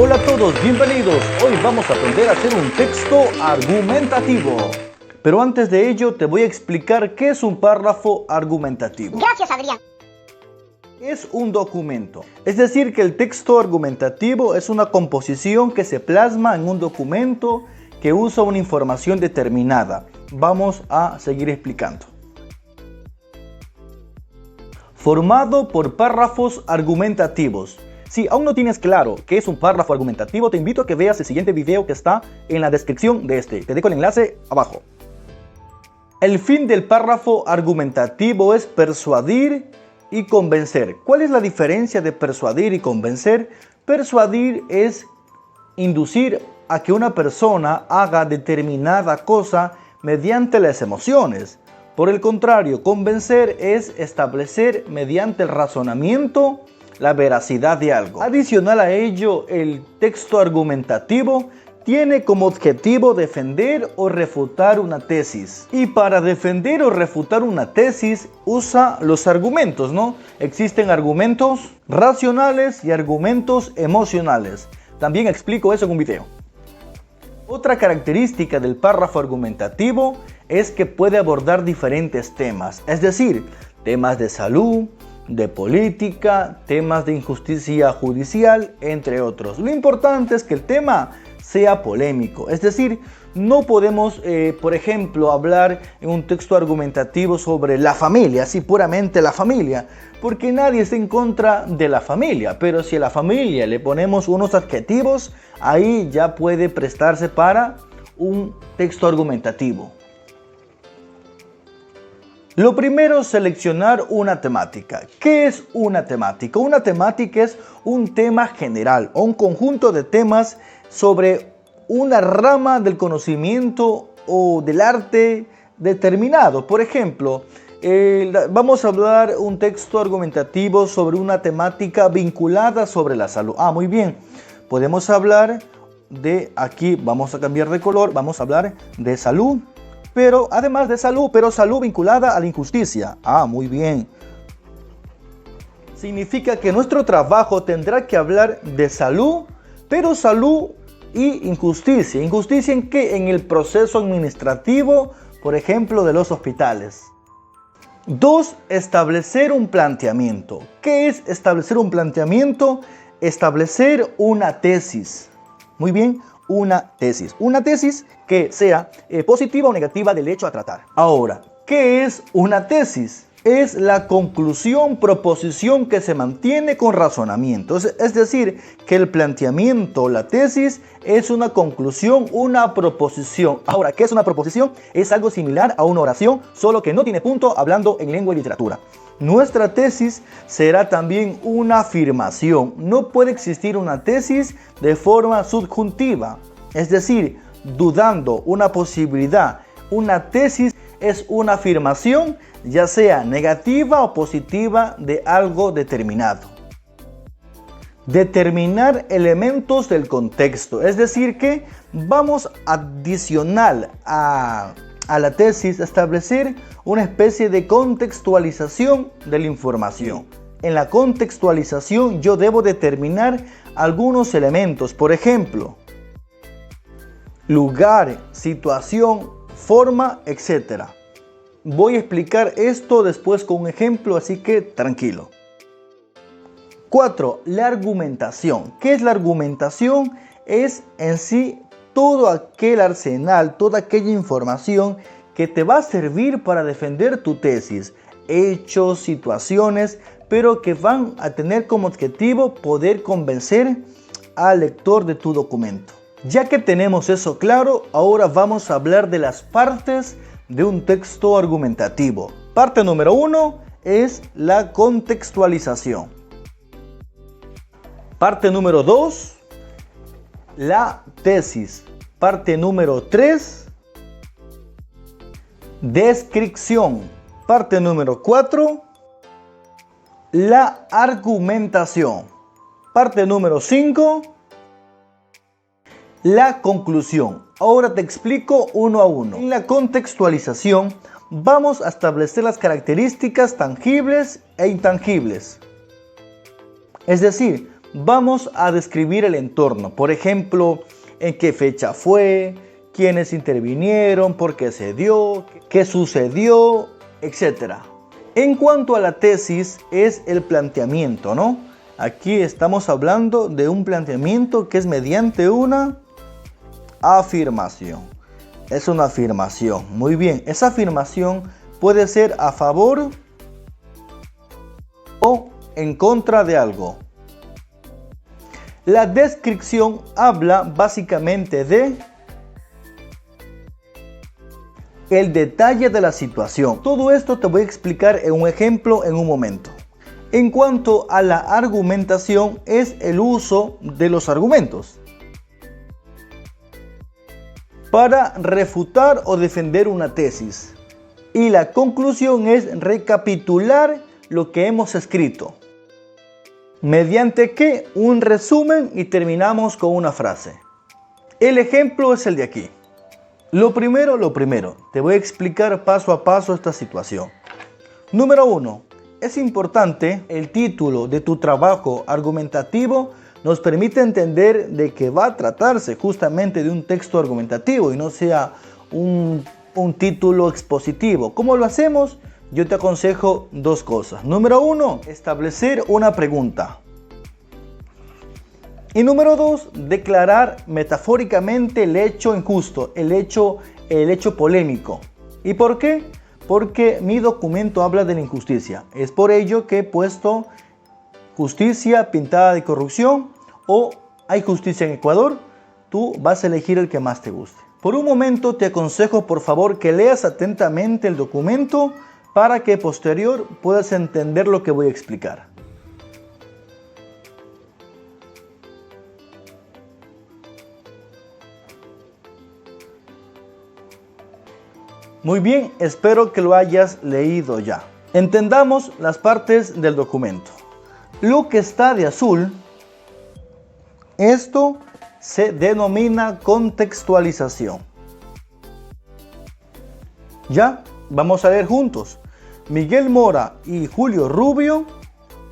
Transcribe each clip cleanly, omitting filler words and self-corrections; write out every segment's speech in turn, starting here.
Hola a todos, bienvenidos. Hoy vamos a aprender a hacer un texto argumentativo. Pero antes de ello te voy a explicar qué es un párrafo argumentativo. Gracias, Adrián. Es un documento. Es decir, que el texto argumentativo es una composición que se plasma en un documento que usa una información determinada. Vamos a seguir explicando. Formado por párrafos argumentativos. Si aún no tienes claro qué es un párrafo argumentativo, te invito a que veas el siguiente video que está en la descripción de este. Te dejo el enlace abajo. El fin del párrafo argumentativo es persuadir y convencer. ¿Cuál es la diferencia de persuadir y convencer? Persuadir es inducir a que una persona haga determinada cosa mediante las emociones. Por el contrario, convencer es establecer mediante el razonamiento la veracidad de algo. Adicional a ello, el texto argumentativo tiene como objetivo defender o refutar una tesis. Y para defender o refutar una tesis usa los argumentos, ¿no? Existen argumentos racionales y argumentos emocionales. También explico eso en un video. Otra característica del párrafo argumentativo es que puede abordar diferentes temas, es decir, temas de salud, de política, temas de injusticia judicial, entre otros. Lo importante es que el tema sea polémico, es decir, no podemos, por ejemplo, hablar en un texto argumentativo sobre la familia, así puramente la familia, porque nadie está en contra de la familia, pero si a la familia le ponemos unos adjetivos, ahí ya puede prestarse para un texto argumentativo. Lo primero, seleccionar una temática. ¿Qué es una temática? Una temática es un tema general o un conjunto de temas sobre una rama del conocimiento o del arte determinado. Por ejemplo, vamos a hablar un texto argumentativo sobre una temática vinculada sobre la salud. Muy bien. Podemos hablar de, aquí vamos a cambiar de color, vamos a hablar de salud. Pero además de salud, pero salud vinculada a la injusticia. Muy bien. Significa que nuestro trabajo tendrá que hablar de salud, pero salud y injusticia. ¿Injusticia en qué? En el proceso administrativo, por ejemplo, de los hospitales. 2. Establecer un planteamiento. ¿Qué es establecer un planteamiento? Establecer una tesis. Muy bien. Una tesis que sea positiva o negativa del hecho a tratar. Ahora, ¿qué es una tesis? Es la conclusión, proposición que se mantiene con razonamiento. Es decir, que el planteamiento, la tesis, es una conclusión, una proposición. Ahora, ¿qué es una proposición? Es algo similar a una oración, solo que no tiene punto, hablando en lengua y literatura. Nuestra tesis será también una afirmación. No puede existir una tesis de forma subjuntiva, es decir, dudando una posibilidad. Una tesis es una afirmación, ya sea negativa o positiva, de algo determinado. Determinar elementos del contexto, es decir, que vamos adicional a la tesis establecer una especie de contextualización de la información. En la contextualización yo debo determinar algunos elementos, por ejemplo, lugar, situación, forma, etc. Voy a explicar esto después con un ejemplo, así que tranquilo. 4. La argumentación. ¿Qué es la argumentación? Es en sí todo aquel arsenal, toda aquella información que te va a servir para defender tu tesis, hechos, situaciones, pero que van a tener como objetivo poder convencer al lector de tu documento. Ya que tenemos eso claro, ahora vamos a hablar de las partes de un texto argumentativo. Parte número 1 es la contextualización. Parte número 2, la tesis. Parte número 3, descripción. Parte número 4, la argumentación. Parte número 5, la conclusión. Ahora te explico uno a uno. En la contextualización vamos a establecer las características tangibles e intangibles. Es decir, vamos a describir el entorno. Por ejemplo, en qué fecha fue, quiénes intervinieron, por qué se dio, qué sucedió, etc. En cuanto a la tesis, es el planteamiento, ¿no? Aquí estamos hablando de un planteamiento que es mediante una afirmación. Es una afirmación. Muy bien, esa afirmación puede ser a favor o en contra de algo. La descripción habla básicamente de el detalle de la situación. Todo esto te voy a explicar en un ejemplo en un momento. En cuanto a la argumentación, es el uso de los argumentos para refutar o defender una tesis. Y la conclusión es recapitular lo que hemos escrito. ¿Mediante qué? Un resumen y terminamos con una frase. El ejemplo es el de aquí. Lo primero, te voy a explicar paso a paso esta situación. Número 1. Es importante, el título de tu trabajo argumentativo nos permite entender de que va a tratarse justamente de un texto argumentativo y no sea un título expositivo. ¿Cómo lo hacemos? Yo te aconsejo dos cosas. Número 1, establecer una pregunta. Y número 2, declarar metafóricamente el hecho injusto, el hecho polémico. ¿Y por qué? Porque mi documento habla de la injusticia. Es por ello que he puesto justicia pintada de corrupción o hay justicia en Ecuador. Tú vas a elegir el que más te guste. Por un momento te aconsejo por favor que leas atentamente el documento para que posterior puedas entender lo que voy a explicar. Muy bien, espero que lo hayas leído ya. Entendamos las partes del documento. Lo que está de azul, esto se denomina contextualización. Ya, vamos a ver juntos. Miguel Mora y Julio Rubio,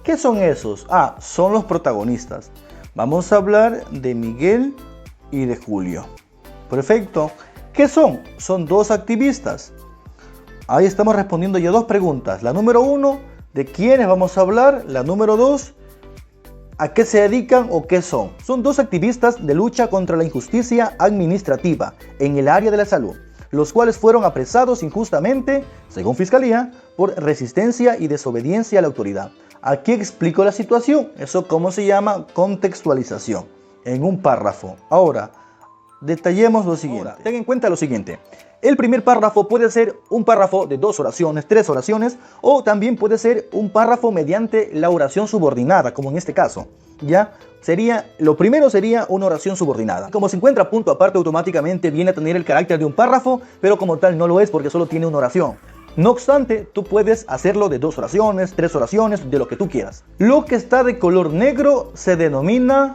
¿qué son esos? Son los protagonistas. Vamos a hablar de Miguel y de Julio. Perfecto. ¿Qué son? Son dos activistas. Ahí estamos respondiendo ya dos preguntas. La número 1, ¿de quiénes vamos a hablar? La número 2, ¿a qué se dedican o qué son? Son dos activistas de lucha contra la injusticia administrativa en el área de la salud, los cuales fueron apresados injustamente, según Fiscalía, por resistencia y desobediencia a la autoridad. Aquí explico la situación. Eso cómo se llama contextualización, en un párrafo. Ahora, detallemos lo siguiente. Ten en cuenta lo siguiente. El primer párrafo puede ser un párrafo de 2 oraciones, 3 oraciones, o también puede ser un párrafo mediante la oración subordinada, como en este caso. Ya lo primero sería una oración subordinada. Como se encuentra punto aparte, automáticamente viene a tener el carácter de un párrafo, pero como tal no lo es porque solo tiene una oración. No obstante, tú puedes hacerlo de 2 oraciones, 3 oraciones, de lo que tú quieras. Lo que está de color negro se denomina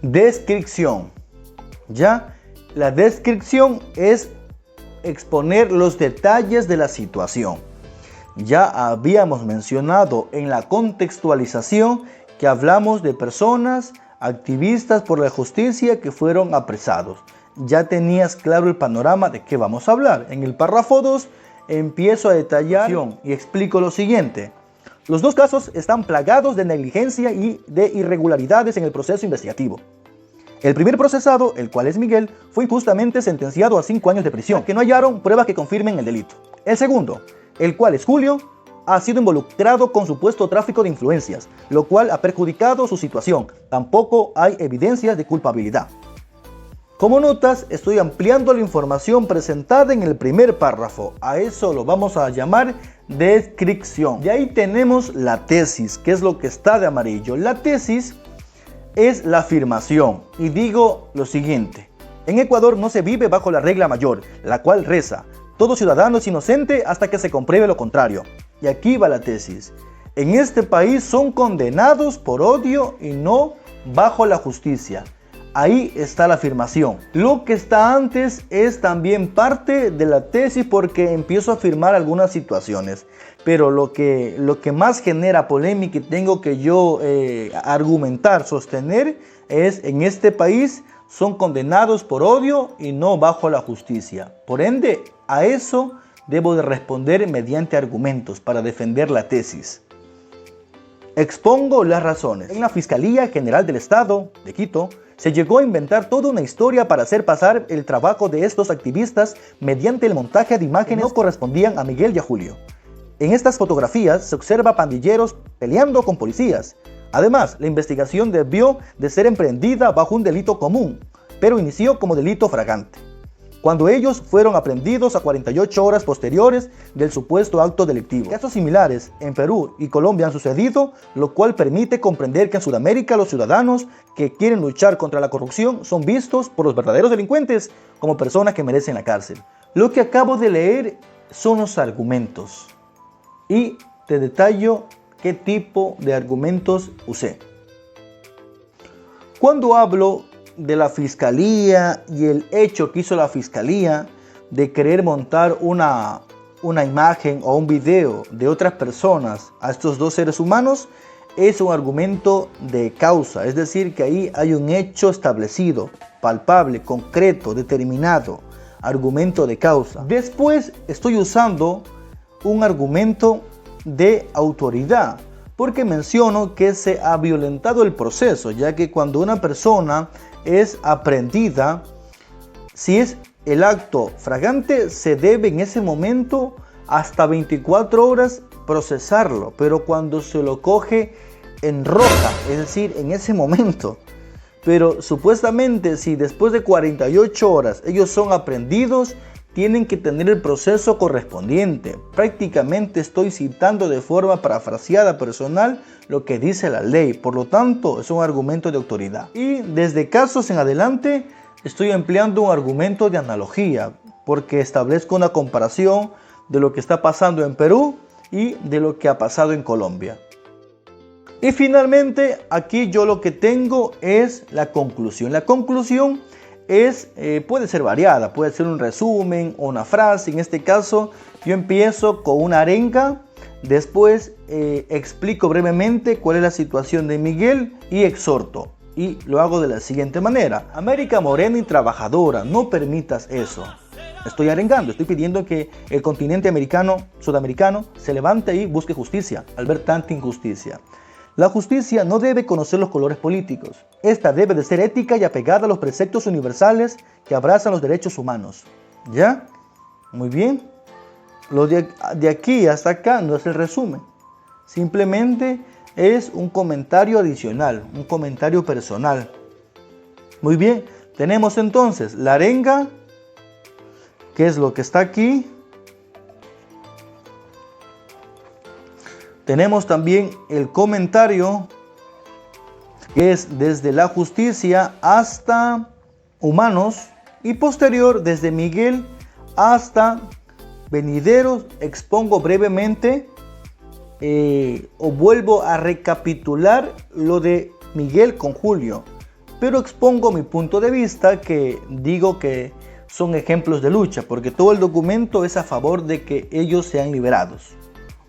descripción. Ya, la descripción es exponer los detalles de la situación. Ya habíamos mencionado en la contextualización que hablamos de personas, activistas por la justicia que fueron apresados. Ya tenías claro el panorama de qué vamos a hablar. En el párrafo 2 empiezo a detallar y explico lo siguiente. Los dos casos están plagados de negligencia y de irregularidades en el proceso investigativo. El primer procesado, el cual es Miguel, fue injustamente sentenciado a 5 años de prisión, que no hallaron pruebas que confirmen el delito. El segundo, el cual es Julio, ha sido involucrado con supuesto tráfico de influencias, lo cual ha perjudicado su situación. Tampoco hay evidencias de culpabilidad. Como notas, estoy ampliando la información presentada en el primer párrafo. A eso lo vamos a llamar descripción. Y ahí tenemos la tesis, que es lo que está de amarillo. La tesis es la afirmación. Y digo lo siguiente. En Ecuador no se vive bajo la regla mayor, la cual reza: todo ciudadano es inocente hasta que se compruebe lo contrario. Y aquí va la tesis. En este país son condenados por odio y no bajo la justicia. Ahí está la afirmación. Lo que está antes es también parte de la tesis porque empiezo a afirmar algunas situaciones. Pero lo que más genera polémica y tengo que yo argumentar, sostener, es en este país son condenados por odio y no bajo la justicia. Por ende, a eso debo de responder mediante argumentos para defender la tesis. Expongo las razones. En la Fiscalía General del Estado de Quito se llegó a inventar toda una historia para hacer pasar el trabajo de estos activistas mediante el montaje de imágenes que no correspondían a Miguel y a Julio. En estas fotografías se observa pandilleros peleando con policías. Además, la investigación debió de ser emprendida bajo un delito común, pero inició como delito fragante, cuando ellos fueron aprehendidos a 48 horas posteriores del supuesto acto delictivo. Casos similares en Perú y Colombia han sucedido, lo cual permite comprender que en Sudamérica los ciudadanos que quieren luchar contra la corrupción son vistos por los verdaderos delincuentes como personas que merecen la cárcel. Lo que acabo de leer son los argumentos y te detallo qué tipo de argumentos usé. Cuando hablo de la Fiscalía y el hecho que hizo la Fiscalía de querer montar una imagen o un video de otras personas a estos dos seres humanos, es un argumento de causa, es decir, que ahí hay un hecho establecido, palpable, concreto, determinado, argumento de causa. Después estoy usando un argumento de autoridad, porque menciono que se ha violentado el proceso, ya que cuando una persona es aprehendida, si es el acto fragante, se debe en ese momento hasta 24 horas procesarlo, pero cuando se lo coge en roja, es decir, en ese momento, pero supuestamente si después de 48 horas ellos son aprehendidos, tienen que tener el proceso correspondiente. Prácticamente estoy citando de forma parafraseada personal lo que dice la ley, por lo tanto es un argumento de autoridad. Y desde casos en adelante estoy empleando un argumento de analogía, porque establezco una comparación de lo que está pasando en Perú y de lo que ha pasado en Colombia. Y finalmente aquí yo lo que tengo es la conclusión. La conclusión puede ser variada, puede ser un resumen o una frase. En este caso yo empiezo con una arenga, después explico brevemente cuál es la situación de Miguel y exhorto. Y lo hago de la siguiente manera: América morena y trabajadora, no permitas eso. Estoy arengando, estoy pidiendo que el continente sudamericano se levante y busque justicia al ver tanta injusticia. La justicia no debe conocer los colores políticos. Esta debe de ser ética y apegada a los preceptos universales que abrazan los derechos humanos. ¿Ya? Muy bien. Lo de aquí hasta acá no es el resumen. Simplemente es un comentario adicional, un comentario personal. Muy bien. Tenemos entonces la arenga, que es lo que está aquí. Tenemos también el comentario, que es desde la justicia hasta humanos, y posterior desde Miguel hasta venideros. Expongo brevemente o vuelvo a recapitular lo de Miguel con Julio, pero expongo mi punto de vista, que digo que son ejemplos de lucha, porque todo el documento es a favor de que ellos sean liberados,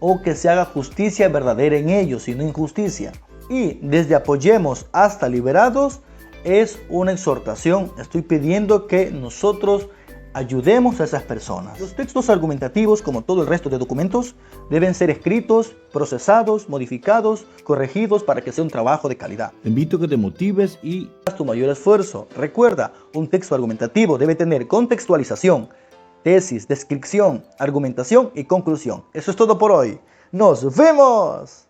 o que se haga justicia verdadera en ellos y no injusticia. Y desde apoyemos hasta liberados es una exhortación. Estoy pidiendo que nosotros ayudemos a esas personas. Los textos argumentativos, como todo el resto de documentos, deben ser escritos, procesados, modificados, corregidos para que sea un trabajo de calidad. Te invito a que te motives y haz tu mayor esfuerzo. Recuerda, un texto argumentativo debe tener contextualización, tesis, descripción, argumentación y conclusión. Eso es todo por hoy. ¡Nos vemos!